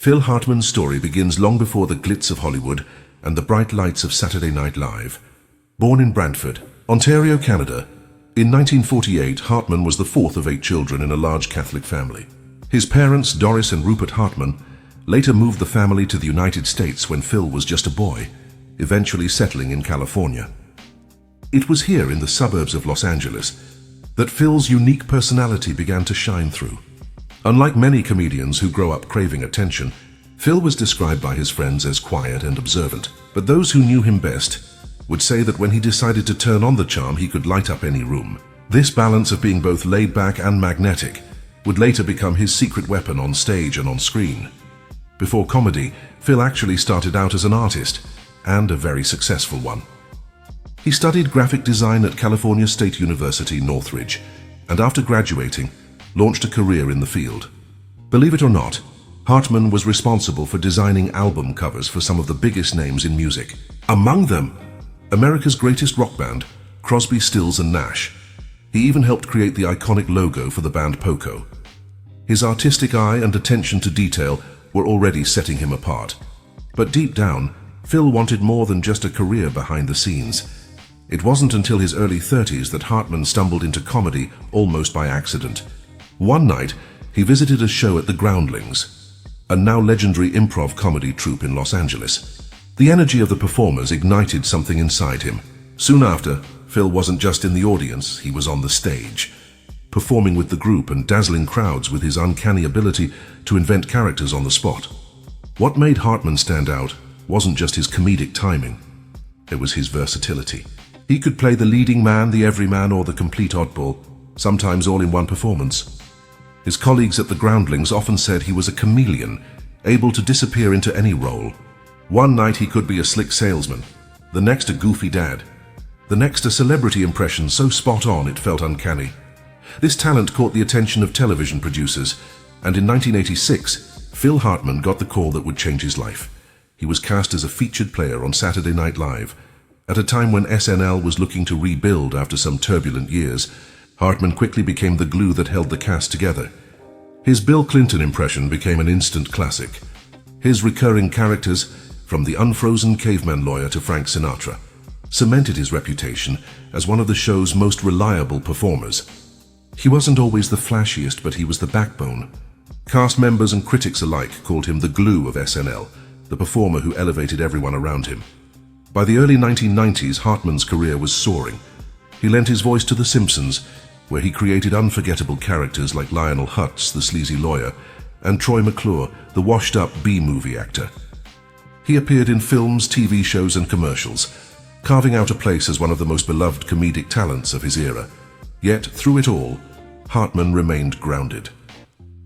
Phil Hartman's story begins long before the glitz of Hollywood and the bright lights of Saturday Night Live. Born in Brantford, Ontario, Canada, in 1948, Hartman was the fourth of 8 children in a large Catholic family. His parents, Doris and Rupert Hartman, later moved the family to the United States when Phil was just a boy, eventually settling in California. It was here in the suburbs of Los Angeles that Phil's unique personality began to shine through. Unlike many comedians who grow up craving attention, Phil was described by his friends as quiet and observant, but those who knew him best would say that when he decided to turn on the charm, he could light up any room. This balance of being both laid back and magnetic would later become his secret weapon on stage and on screen. Before comedy, Phil actually started out as an artist, and a very successful one. He studied graphic design at California State University, Northridge, and after graduating, launched a career in the field. Believe it or not, Hartman was responsible for designing album covers for some of the biggest names in music. Among them, America's greatest rock band, Crosby, Stills and Nash. He even helped create the iconic logo for the band Poco. His artistic eye and attention to detail were already setting him apart. But deep down, Phil wanted more than just a career behind the scenes. It wasn't until his early 30s that Hartman stumbled into comedy almost by accident. One night, he visited a show at the Groundlings, a now legendary improv comedy troupe in Los Angeles. The energy of the performers ignited something inside him. Soon after, Phil wasn't just in the audience, he was on the stage, performing with the group and dazzling crowds with his uncanny ability to invent characters on the spot. What made Hartman stand out wasn't just his comedic timing, it was his versatility. He could play the leading man, the everyman, or the complete oddball, sometimes all in one performance. His colleagues at the Groundlings often said he was a chameleon, able to disappear into any role. One night he could be a slick salesman, the next a goofy dad, the next a celebrity impression so spot on it felt uncanny. This talent caught the attention of television producers, and in 1986, Phil Hartman got the call that would change his life. He was cast as a featured player on Saturday Night Live. At a time when SNL was looking to rebuild after some turbulent years, Hartman quickly became the glue that held the cast together. His Bill Clinton impression became an instant classic. His recurring characters, from the unfrozen caveman lawyer to Frank Sinatra, cemented his reputation as one of the show's most reliable performers. He wasn't always the flashiest, but he was the backbone. Cast members and critics alike called him the glue of SNL, the performer who elevated everyone around him. By the early 1990s, Hartman's career was soaring. He lent his voice to The Simpsons, where he created unforgettable characters like Lionel Hutz, the sleazy lawyer, and Troy McClure, the washed-up B-movie actor. He appeared in films, TV shows, and commercials, carving out a place as one of the most beloved comedic talents of his era. Yet, through it all, Hartman remained grounded.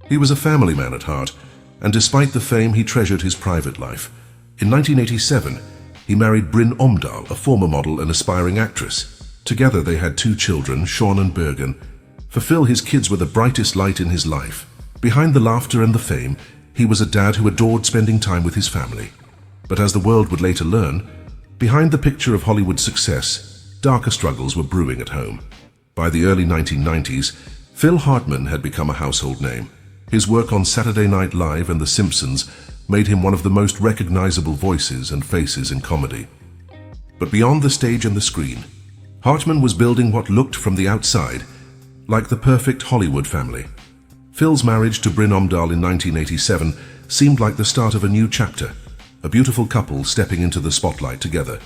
He was a family man at heart, and despite the fame, he treasured his private life. In 1987, he married Bryn Omdahl, a former model and aspiring actress. Together they had 2 children, Sean and Bergen. For Phil, his kids were the brightest light in his life. Behind the laughter and the fame, he was a dad who adored spending time with his family. But as the world would later learn, behind the picture of Hollywood success, darker struggles were brewing at home. By the early 1990s, Phil Hartman had become a household name. His work on Saturday Night Live and The Simpsons made him one of the most recognizable voices and faces in comedy. But beyond the stage and the screen, Hartman was building what looked from the outside like the perfect Hollywood family. Phil's marriage to Bryn Omdahl in 1987 seemed like the start of a new chapter, a beautiful couple stepping into the spotlight together.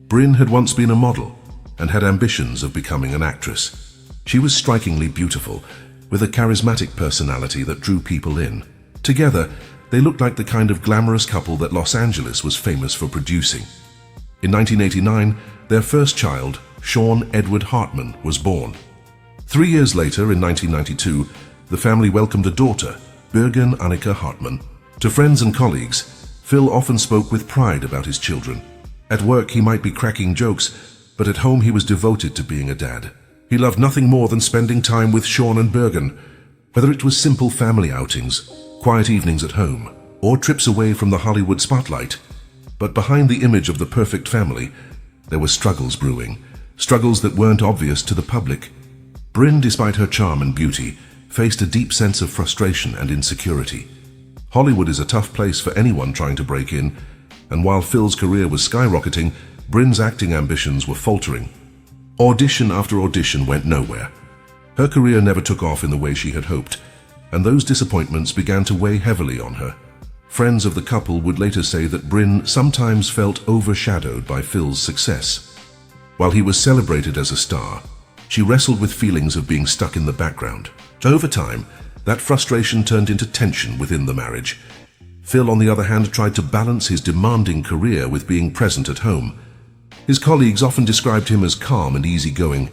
Bryn had once been a model and had ambitions of becoming an actress. She was strikingly beautiful, with a charismatic personality that drew people in. Together, they looked like the kind of glamorous couple that Los Angeles was famous for producing. In 1989, their first child, Sean Edward Hartman, was born. 3 years later, in 1992, the family welcomed a daughter, Bergen Annika Hartman. To friends and colleagues, Phil often spoke with pride about his children. At work, he might be cracking jokes, but at home he was devoted to being a dad. He loved nothing more than spending time with Sean and Bergen, whether it was simple family outings, quiet evenings at home, or trips away from the Hollywood spotlight. But behind the image of the perfect family, there were struggles brewing, struggles that weren't obvious to the public. Bryn, despite her charm and beauty, faced a deep sense of frustration and insecurity. Hollywood is a tough place for anyone trying to break in, and while Phil's career was skyrocketing, Bryn's acting ambitions were faltering. Audition after audition went nowhere. Her career never took off in the way she had hoped, and those disappointments began to weigh heavily on her. Friends of the couple would later say that Bryn sometimes felt overshadowed by Phil's success. While he was celebrated as a star, she wrestled with feelings of being stuck in the background. Over time, that frustration turned into tension within the marriage. Phil, on the other hand, tried to balance his demanding career with being present at home. His colleagues often described him as calm and easygoing,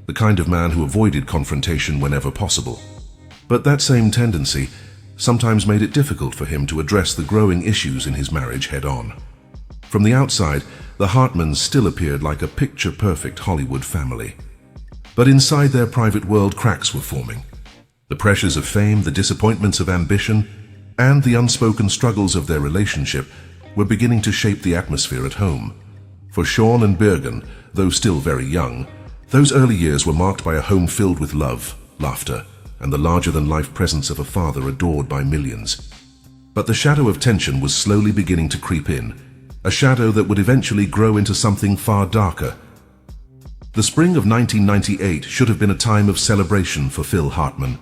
the kind of man who avoided confrontation whenever possible. But that same tendency sometimes made it difficult for him to address the growing issues in his marriage head-on. From the outside, the Hartmans still appeared like a picture-perfect Hollywood family. But inside their private world, cracks were forming. The pressures of fame, the disappointments of ambition, and the unspoken struggles of their relationship were beginning to shape the atmosphere at home. For Sean and Bergen, though still very young, those early years were marked by a home filled with love, laughter, and the larger-than-life presence of a father adored by millions. But the shadow of tension was slowly beginning to creep in, a shadow that would eventually grow into something far darker. The spring of 1998 should have been a time of celebration for Phil Hartman.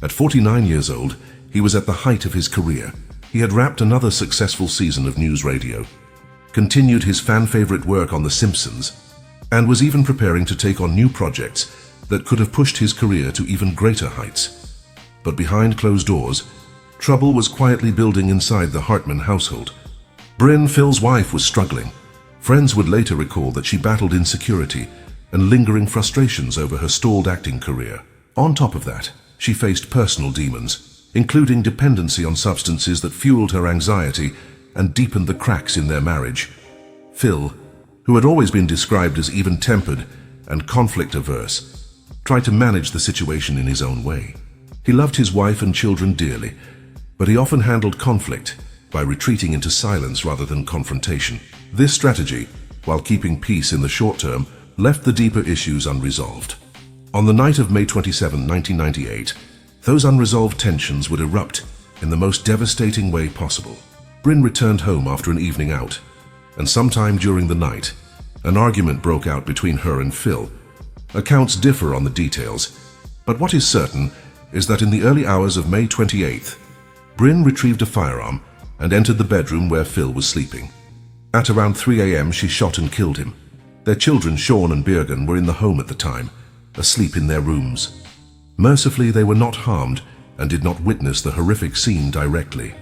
At 49 years old, he was at the height of his career. He had wrapped another successful season of news radio, continued his fan-favorite work on The Simpsons, and was even preparing to take on new projects that could have pushed his career to even greater heights. But behind closed doors, trouble was quietly building inside the Hartman household. Bryn, Phil's wife, was struggling. Friends would later recall that she battled insecurity and lingering frustrations over her stalled acting career. On top of that, she faced personal demons, including dependency on substances that fueled her anxiety and deepened the cracks in their marriage. Phil, who had always been described as even-tempered and conflict-averse, tried to manage the situation in his own way. He loved his wife and children dearly, but he often handled conflict by retreating into silence rather than confrontation. This strategy, while keeping peace in the short term, left the deeper issues unresolved. On the night of May 27, 1998, those unresolved tensions would erupt in the most devastating way possible. Bryn returned home after an evening out, and sometime during the night, an argument broke out between her and Phil. Accounts differ on the details, but what is certain is that in the early hours of May 28th, Bryn retrieved a firearm and entered the bedroom where Phil was sleeping. At around 3 a.m., she shot and killed him. Their children, Sean and Bergen, were in the home at the time, asleep in their rooms. Mercifully, they were not harmed and did not witness the horrific scene directly.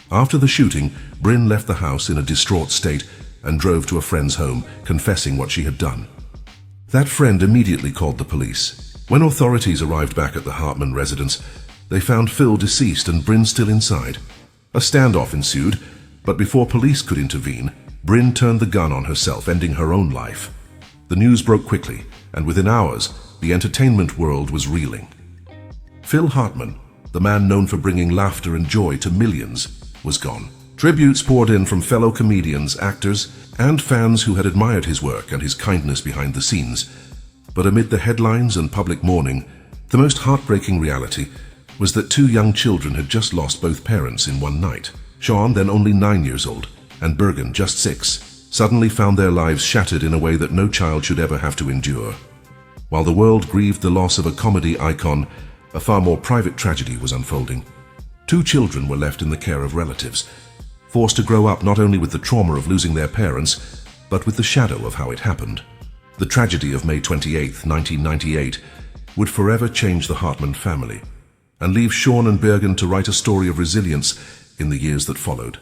After the shooting, Bryn left the house in a distraught state and drove to a friend's home, confessing what she had done. That friend immediately called the police. When authorities arrived back at the Hartman residence, they found Phil deceased and Bryn still inside. A standoff ensued, but before police could intervene, Bryn turned the gun on herself, ending her own life. The news broke quickly, and within hours, the entertainment world was reeling. Phil Hartman, the man known for bringing laughter and joy to millions, was gone. Tributes poured in from fellow comedians, actors, and fans who had admired his work and his kindness behind the scenes. But amid the headlines and public mourning, the most heartbreaking reality was that 2 young children had just lost both parents in one night. Sean, then only 9 years old, and Bergen, just 6, suddenly found their lives shattered in a way that no child should ever have to endure. While the world grieved the loss of a comedy icon, a far more private tragedy was unfolding. 2 children were left in the care of relatives, forced to grow up not only with the trauma of losing their parents, but with the shadow of how it happened. The tragedy of May 28, 1998, would forever change the Hartman family and leave Sean and Bergen to write a story of resilience in the years that followed.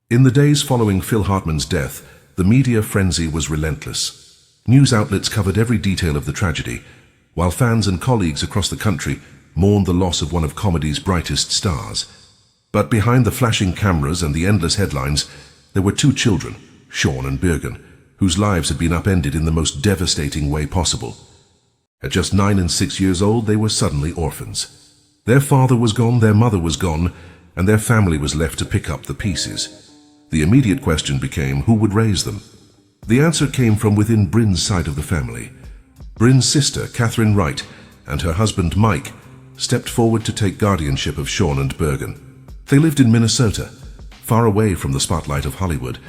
In the days following Phil Hartman's death, the media frenzy was relentless. News outlets covered every detail of the tragedy, while fans and colleagues across the country mourned the loss of one of comedy's brightest stars. But behind the flashing cameras and the endless headlines, there were 2 children, Sean and Bergen, whose lives had been upended in the most devastating way possible. At just 9 and 6 years old, they were suddenly orphans. Their father was gone, their mother was gone, and their family was left to pick up the pieces. The immediate question became, who would raise them? The answer came from within Bryn's side of the family. Bryn's sister, Catherine Wright, and her husband, Mike, stepped forward to take guardianship of Sean and Bergen. They lived in Minnesota, far away from the spotlight of Hollywood,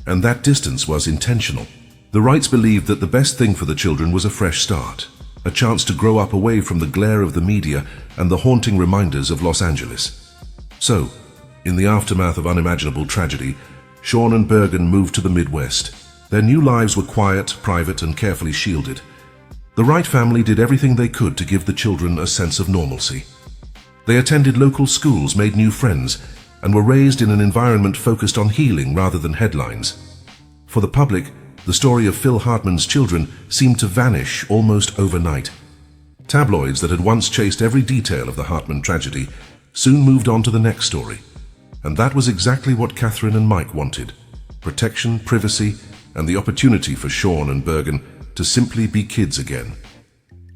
and that distance was intentional. The Wrights believed that the best thing for the children was a fresh start, a chance to grow up away from the glare of the media and the haunting reminders of Los Angeles. So, in the aftermath of unimaginable tragedy, Sean and Bergen moved to the Midwest. Their new lives were quiet, private, and carefully shielded. The Wright family did everything they could to give the children a sense of normalcy. They attended local schools, made new friends, and were raised in an environment focused on healing rather than headlines. For the public, the story of Phil Hartman's children seemed to vanish almost overnight. Tabloids that had once chased every detail of the Hartman tragedy soon moved on to the next story. And that was exactly what Catherine and Mike wanted: protection, privacy, and the opportunity for Sean and Bergen to simply be kids again.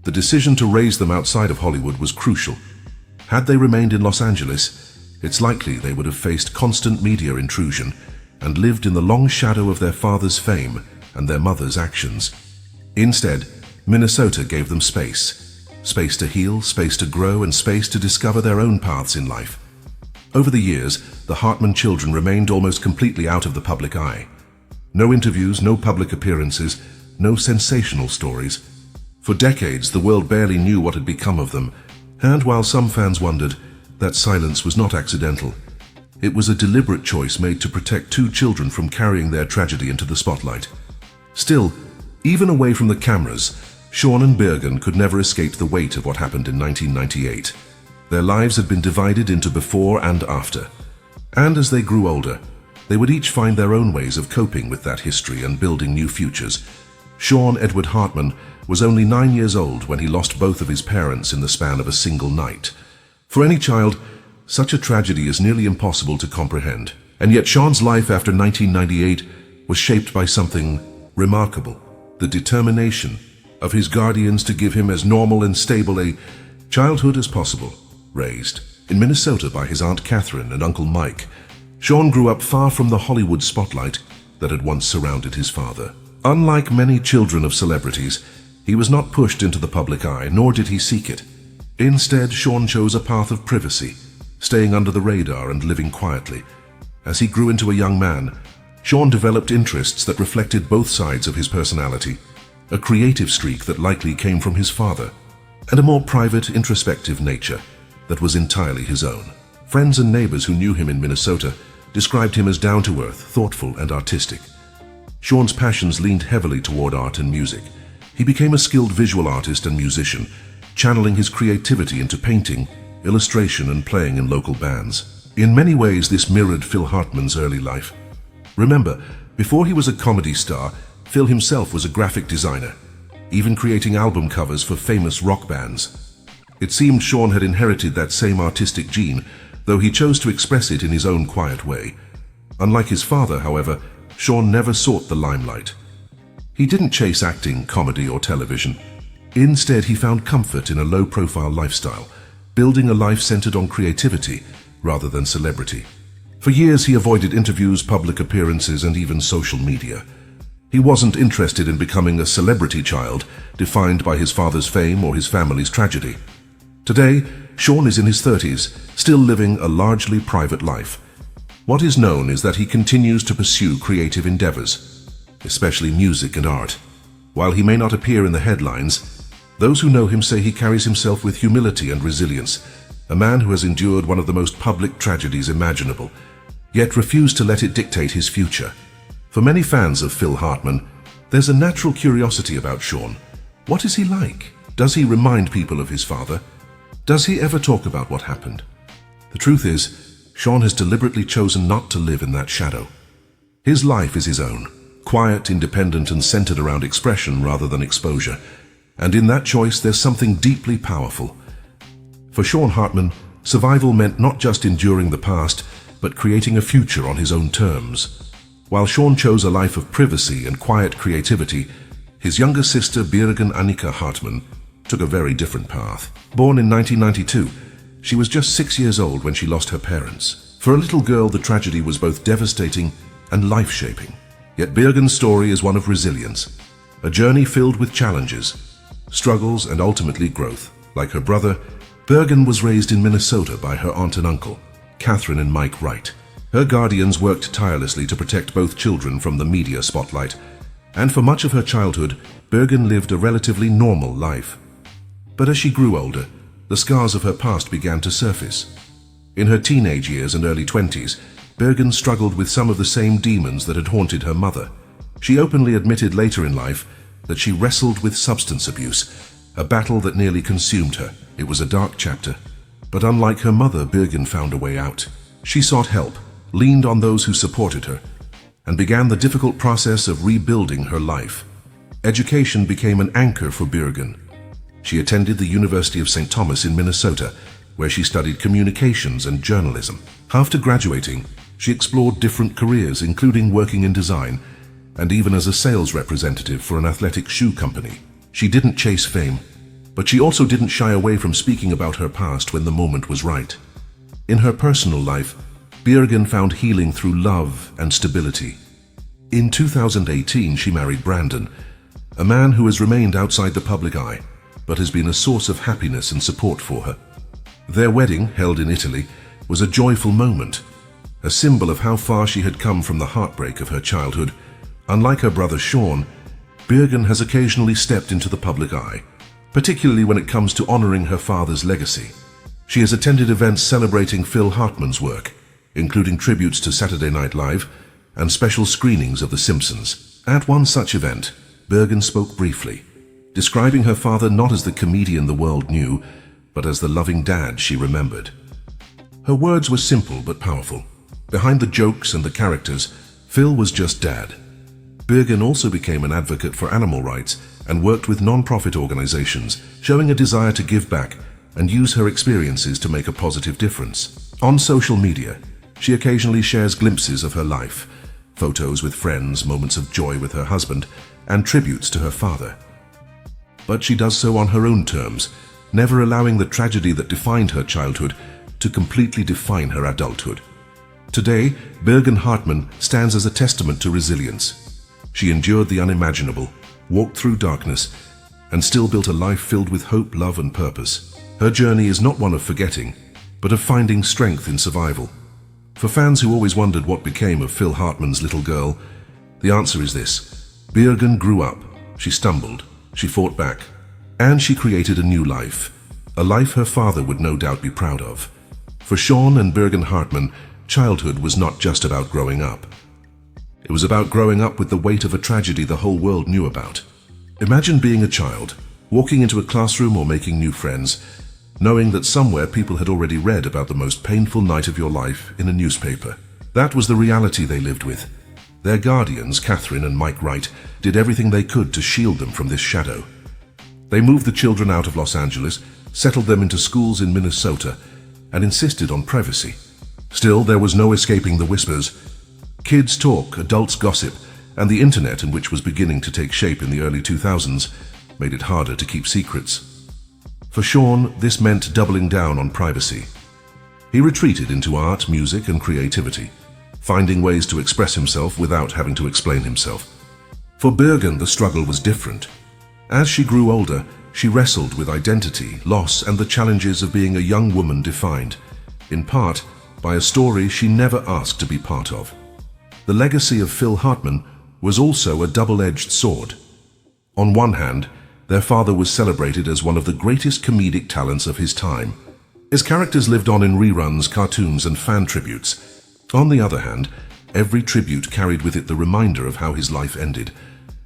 The decision to raise them outside of Hollywood was crucial. Had they remained in Los Angeles, it's likely they would have faced constant media intrusion and lived in the long shadow of their father's fame and their mother's actions. Instead, Minnesota gave them space. Space to heal, space to grow, and space to discover their own paths in life. Over the years, the Hartman children remained almost completely out of the public eye. No interviews, no public appearances, no sensational stories. For decades, the world barely knew what had become of them, and while some fans wondered, that silence was not accidental. It was a deliberate choice made to protect two children from carrying their tragedy into the spotlight. Still, even away from the cameras, Sean and Bergen could never escape the weight of what happened in 1998. Their lives had been divided into before and after. And as they grew older, they would each find their own ways of coping with that history and building new futures. Sean Edward Hartman was only 9 years old when he lost both of his parents in the span of a single night. For any child, such a tragedy is nearly impossible to comprehend. And yet Sean's life after 1998 was shaped by something remarkable: the determination of his guardians to give him as normal and stable a childhood as possible. Raised in Minnesota by his Aunt Catherine and Uncle Mike, Sean grew up far from the Hollywood spotlight that had once surrounded his father. Unlike many children of celebrities, he was not pushed into the public eye, nor did he seek it. Instead, Sean chose a path of privacy, staying under the radar and living quietly. As he grew into a young man, Sean developed interests that reflected both sides of his personality: a creative streak that likely came from his father, and a more private, introspective nature that was entirely his own. Friends and neighbors who knew him in Minnesota described him as down-to-earth, thoughtful, and artistic. Sean's passions leaned heavily toward art and music. He became a skilled visual artist and musician, channeling his creativity into painting, illustration, and playing in local bands. In many ways, this mirrored Phil Hartman's early life. Remember, before he was a comedy star, Phil himself was a graphic designer, even creating album covers for famous rock bands. It seemed Sean had inherited that same artistic gene, though he chose to express it in his own quiet way. Unlike his father, however, Sean never sought the limelight. He didn't chase acting, comedy, or television. Instead, he found comfort in a low-profile lifestyle, building a life centered on creativity rather than celebrity. For years, he avoided interviews, public appearances, and even social media. He wasn't interested in becoming a celebrity child, defined by his father's fame or his family's tragedy. Today, Sean is in his 30s, still living a largely private life. What is known is that he continues to pursue creative endeavors, especially music and art. While he may not appear in the headlines, those who know him say he carries himself with humility and resilience, a man who has endured one of the most public tragedies imaginable, yet refused to let it dictate his future. For many fans of Phil Hartman, there's a natural curiosity about Sean. What is he like? Does he remind people of his father? Does he ever talk about what happened? The truth is, Sean has deliberately chosen not to live in that shadow. His life is his own, quiet, independent, and centered around expression rather than exposure. And in that choice, there's something deeply powerful. For Sean Hartman, survival meant not just enduring the past, but creating a future on his own terms. While Sean chose a life of privacy and quiet creativity, his younger sister, Birgit Annika Hartman, took a very different path. Born in 1992, she was just 6 years old when she lost her parents. For a little girl, the tragedy was both devastating and life-shaping. Yet Birgit's story is one of resilience, a journey filled with challenges, struggles, and ultimately growth. Like her brother, Birgit was raised in Minnesota by her aunt and uncle. Catherine and Mike Wright. Her guardians worked tirelessly to protect both children from the media spotlight, and for much of her childhood, Bergen lived a relatively normal life. But as she grew older, the scars of her past began to surface. In her teenage years and early 20s, Bergen struggled with some of the same demons that had haunted her mother. She openly admitted later in life that she wrestled with substance abuse, a battle that nearly consumed her. It was a dark chapter. But unlike her mother, Bergen found a way out. She sought help, leaned on those who supported her, and began the difficult process of rebuilding her life. Education became an anchor for Bergen. She attended the University of St. Thomas in Minnesota, where she studied communications and journalism. After graduating, she explored different careers, including working in design and even as a sales representative for an athletic shoe company. She didn't chase fame, but she also didn't shy away from speaking about her past when the moment was right. In her personal life, Bergen found healing through love and stability. In 2018, she married Brandon, a man who has remained outside the public eye, but has been a source of happiness and support for her. Their wedding, held in Italy, was a joyful moment, a symbol of how far she had come from the heartbreak of her childhood. Unlike her brother Sean, Bergen has occasionally stepped into the public eye, particularly when it comes to honoring her father's legacy. She has attended events celebrating Phil Hartman's work, including tributes to Saturday Night Live and special screenings of The Simpsons. At one such event, Bergen spoke briefly, describing her father not as the comedian the world knew, but as the loving dad she remembered. Her words were simple but powerful. Behind the jokes and the characters, Phil was just dad. Bergen also became an advocate for animal rights and worked with non-profit organizations, showing a desire to give back and use her experiences to make a positive difference. On social media, she occasionally shares glimpses of her life, photos with friends, moments of joy with her husband, and tributes to her father. But she does so on her own terms, never allowing the tragedy that defined her childhood to completely define her adulthood. Today, Bergen Hartman stands as a testament to resilience. She endured the unimaginable, walked through darkness, and still built a life filled with hope, love, and purpose. Her journey is not one of forgetting, but of finding strength in survival. For fans who always wondered what became of Phil Hartman's little girl, the answer is this. Bergen grew up, she stumbled, she fought back, and she created a new life, a life her father would no doubt be proud of. For Sean and Bergen Hartman, childhood was not just about growing up. It was about growing up with the weight of a tragedy the whole world knew about. Imagine being a child, walking into a classroom or making new friends, knowing that somewhere people had already read about the most painful night of your life in a newspaper. That was the reality they lived with. Their guardians, Catherine and Mike Wright, did everything they could to shield them from this shadow. They moved the children out of Los Angeles, settled them into schools in Minnesota, and insisted on privacy. Still, there was no escaping the whispers. Kids talk, adults gossip, and the internet, in which was beginning to take shape in the early 2000s, made it harder to keep secrets. For Sean, this meant doubling down on privacy. He retreated into art, music, and creativity, finding ways to express himself without having to explain himself. For Bergen, the struggle was different. As she grew older, she wrestled with identity, loss, and the challenges of being a young woman defined, in part, by a story she never asked to be part of. The legacy of Phil Hartman was also a double-edged sword. On one hand, their father was celebrated as one of the greatest comedic talents of his time. His characters lived on in reruns, cartoons, and fan tributes. On the other hand, every tribute carried with it the reminder of how his life ended,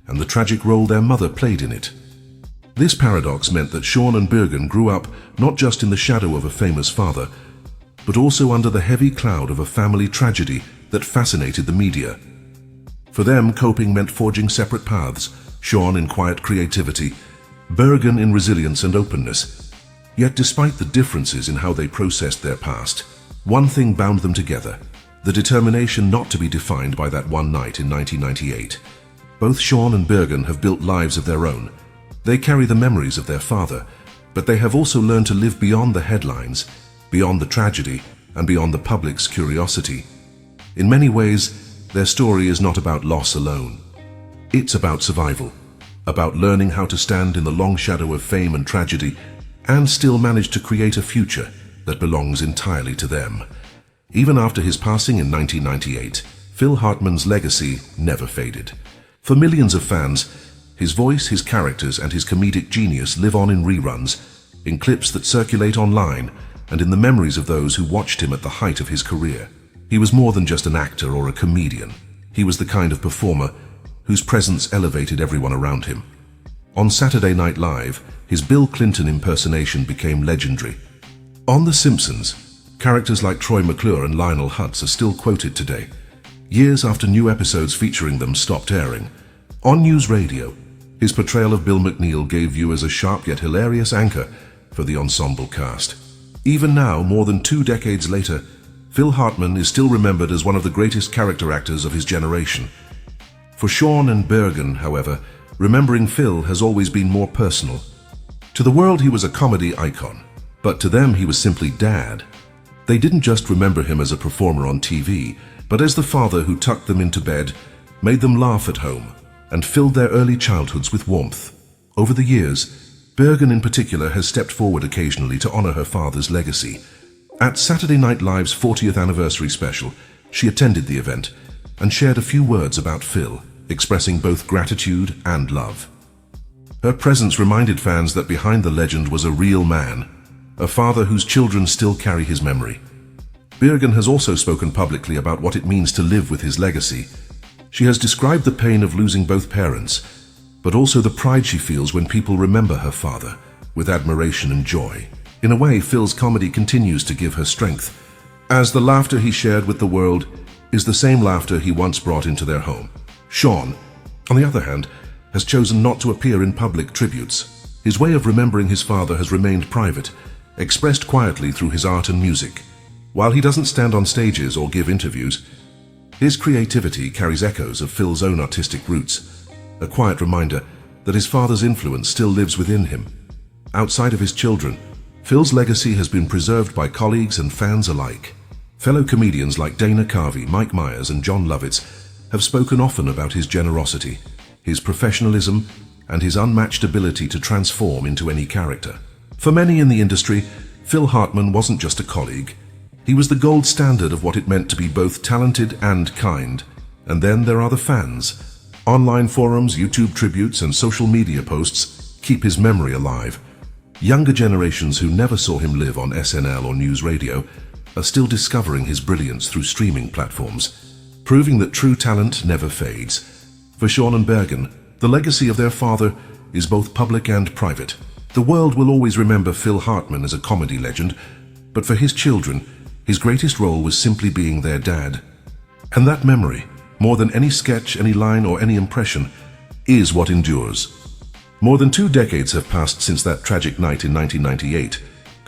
and the tragic role their mother played in it. This paradox meant that Sean and Bergen grew up not just in the shadow of a famous father, but also under the heavy cloud of a family tragedy that fascinated the media. For them, coping meant forging separate paths, Sean in quiet creativity, Bergen in resilience and openness. Yet despite the differences in how they processed their past, one thing bound them together: the determination not to be defined by that one night in 1998. Both Sean and Bergen have built lives of their own. They carry the memories of their father, but they have also learned to live beyond the headlines, beyond the tragedy, and beyond the public's curiosity. In many ways, their story is not about loss alone. It's about survival, about learning how to stand in the long shadow of fame and tragedy and still manage to create a future that belongs entirely to them. Even after his passing in 1998, Phil Hartman's legacy never faded. For millions of fans, his voice, his characters, and his comedic genius live on in reruns, in clips that circulate online, and in the memories of those who watched him at the height of his career. He was more than just an actor or a comedian. He was the kind of performer whose presence elevated everyone around him. On Saturday Night Live, his Bill Clinton impersonation became legendary. On The Simpsons, characters like Troy McClure and Lionel Hutz are still quoted today, years after new episodes featuring them stopped airing. On news radio, his portrayal of Bill McNeil gave viewers a sharp yet hilarious anchor for the ensemble cast. Even now, more than 2 decades later, Phil Hartman is still remembered as one of the greatest character actors of his generation. For Sean and Bergen, however, remembering Phil has always been more personal. To the world, he was a comedy icon, but to them, he was simply Dad. They didn't just remember him as a performer on TV, but as the father who tucked them into bed, made them laugh at home, and filled their early childhoods with warmth. Over the years, Bergen in particular has stepped forward occasionally to honor her father's legacy. At Saturday Night Live's 40th anniversary special, she attended the event and shared a few words about Phil, expressing both gratitude and love. Her presence reminded fans that behind the legend was a real man, a father whose children still carry his memory. Bergen has also spoken publicly about what it means to live with his legacy. She has described the pain of losing both parents, but also the pride she feels when people remember her father with admiration and joy. In a way, Phil's comedy continues to give her strength, as the laughter he shared with the world is the same laughter he once brought into their home. Sean, on the other hand, has chosen not to appear in public tributes. His way of remembering his father has remained private, expressed quietly through his art and music. While he doesn't stand on stages or give interviews, his creativity carries echoes of Phil's own artistic roots, a quiet reminder that his father's influence still lives within him. Outside of his children, Phil's legacy has been preserved by colleagues and fans alike. Fellow comedians like Dana Carvey, Mike Myers, and John Lovitz have spoken often about his generosity, his professionalism, and his unmatched ability to transform into any character. For many in the industry, Phil Hartman wasn't just a colleague. He was the gold standard of what it meant to be both talented and kind. And then there are the fans. Online forums, YouTube tributes, and social media posts keep his memory alive. Younger generations who never saw him live on SNL or news radio are still discovering his brilliance through streaming platforms, proving that true talent never fades. For Sean and Bergen, the legacy of their father is both public and private. The world will always remember Phil Hartman as a comedy legend, but for his children, his greatest role was simply being their dad. And that memory, more than any sketch, any line, or any impression, is what endures. More than 2 decades have passed since that tragic night in 1998,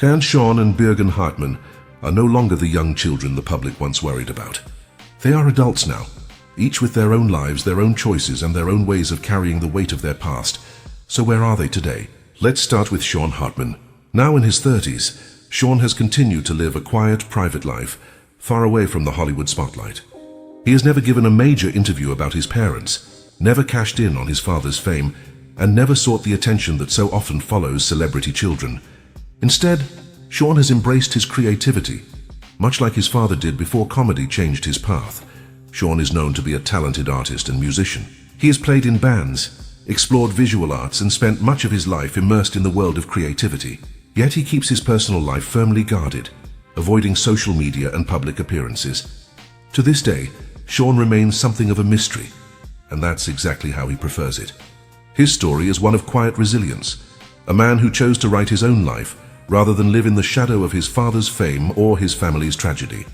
and Sean and Bergen Hartman are no longer the young children the public once worried about. They are adults now, each with their own lives, their own choices, and their own ways of carrying the weight of their past. So where are they today? Let's start with Sean Hartman. Now in his 30s, Sean has continued to live a quiet, private life, far away from the Hollywood spotlight. He has never given a major interview about his parents, never cashed in on his father's fame, and never sought the attention that so often follows celebrity children. Instead, Sean has embraced his creativity, much like his father did before comedy changed his path. Sean is known to be a talented artist and musician. He has played in bands, explored visual arts, and spent much of his life immersed in the world of creativity. Yet he keeps his personal life firmly guarded, avoiding social media and public appearances. To this day, Sean remains something of a mystery, and that's exactly how he prefers it. His story is one of quiet resilience, a man who chose to write his own life rather than live in the shadow of his father's fame or his family's tragedy.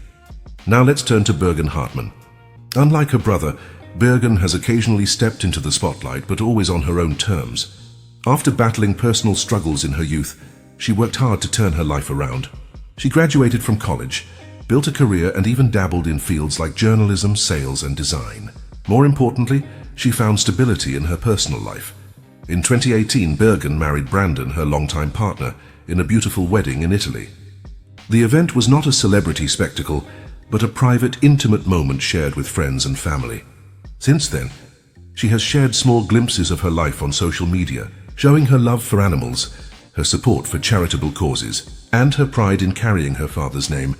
Now let's turn to Bergen Hartman. Unlike her brother, Bergen has occasionally stepped into the spotlight, but always on her own terms. After battling personal struggles in her youth, she worked hard to turn her life around. She graduated from college, built a career, and even dabbled in fields like journalism, sales, and design. More importantly, she found stability in her personal life. In 2018, Bergen married Brandon, her longtime partner, in a beautiful wedding in Italy. The event was not a celebrity spectacle, but a private, intimate moment shared with friends and family. Since then, she has shared small glimpses of her life on social media, showing her love for animals, her support for charitable causes, and her pride in carrying her father's name.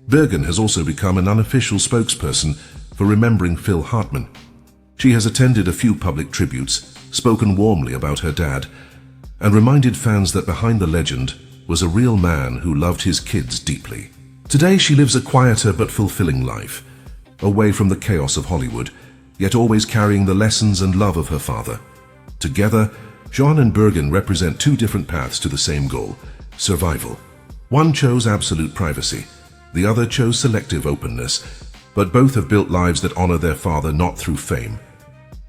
Bergen has also become an unofficial spokesperson for remembering Phil Hartman. She has attended a few public tributes, spoken warmly about her dad, and reminded fans that behind the legend was a real man who loved his kids deeply. Today she lives a quieter but fulfilling life, away from the chaos of Hollywood, yet always carrying the lessons and love of her father. Together, Sean and Bergen represent two different paths to the same goal: survival. One chose absolute privacy, the other chose selective openness, but both have built lives that honor their father not through fame,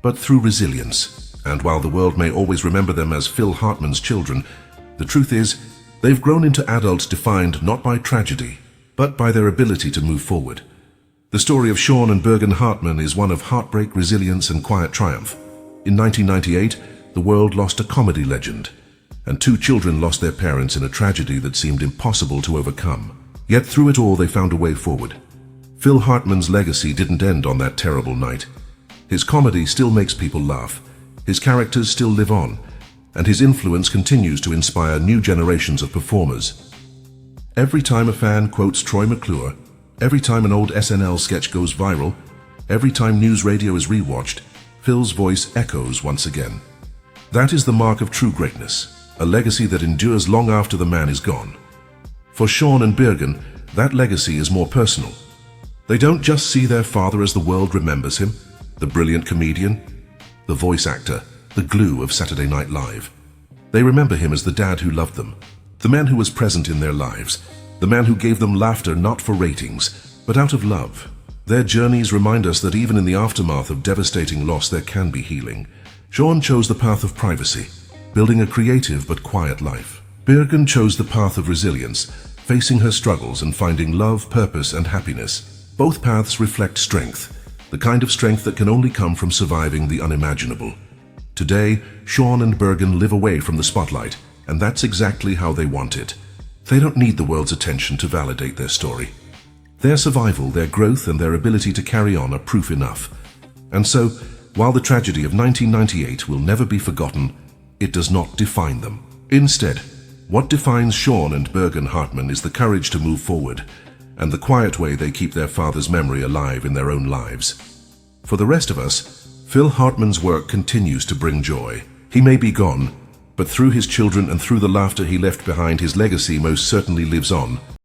but through resilience. And while the world may always remember them as Phil Hartman's children, the truth is, they've grown into adults defined not by tragedy, but by their ability to move forward. The story of Sean and Bergen Hartman is one of heartbreak, resilience, and quiet triumph. In 1998, the world lost a comedy legend, and two children lost their parents in a tragedy that seemed impossible to overcome. Yet through it all, they found a way forward. Phil Hartman's legacy didn't end on that terrible night. His comedy still makes people laugh, his characters still live on, and his influence continues to inspire new generations of performers. Every time a fan quotes Troy McClure, every time an old SNL sketch goes viral, every time news radio is rewatched, Phil's voice echoes once again. That is the mark of true greatness, a legacy that endures long after the man is gone. For Sean and Bergen, that legacy is more personal. They don't just see their father as the world remembers him, the brilliant comedian, the voice actor, the glue of Saturday Night Live. They remember him as the dad who loved them, the man who was present in their lives, the man who gave them laughter not for ratings, but out of love. Their journeys remind us that even in the aftermath of devastating loss there can be healing. Sean chose the path of privacy, building a creative but quiet life. Bergen chose the path of resilience, facing her struggles and finding love, purpose, and happiness. Both paths reflect strength, the kind of strength that can only come from surviving the unimaginable. Today, Sean and Bergen live away from the spotlight, and that's exactly how they want it. They don't need the world's attention to validate their story. Their survival, their growth, and their ability to carry on are proof enough. And so, while the tragedy of 1998 will never be forgotten, it does not define them. Instead, what defines Sean and Bergen Hartman is the courage to move forward, and the quiet way they keep their father's memory alive in their own lives. For the rest of us, Phil Hartman's work continues to bring joy. He may be gone, but through his children and through the laughter he left behind, his legacy most certainly lives on.